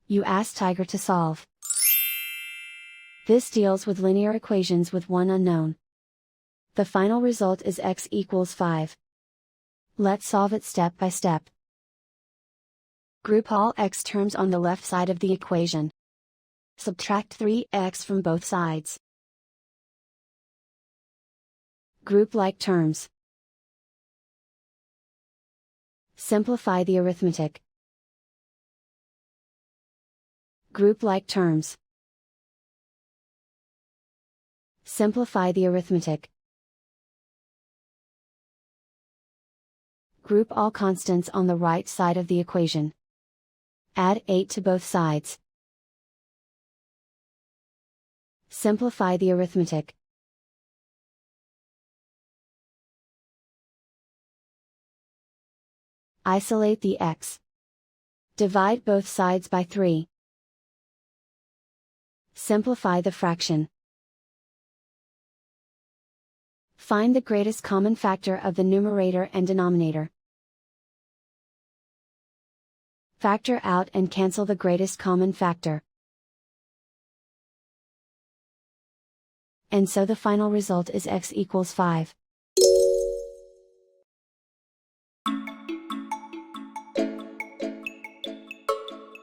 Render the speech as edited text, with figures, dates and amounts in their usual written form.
You ask Tiger to solve. This deals with linear equations with one unknown. The final result is x equals 5. Let's solve it step by step. Group all x terms on the left side of the equation. Subtract 3x from both sides. Group like terms. Simplify the arithmetic. Group like terms. Simplify the arithmetic. Group all constants on the right side of the equation. Add 8 to both sides. Simplify the arithmetic. Isolate the x. Divide both sides by 3. Simplify the fraction. Find the greatest common factor of the numerator and denominator. Factor out and cancel the greatest common factor. And so the final result is x equals 5.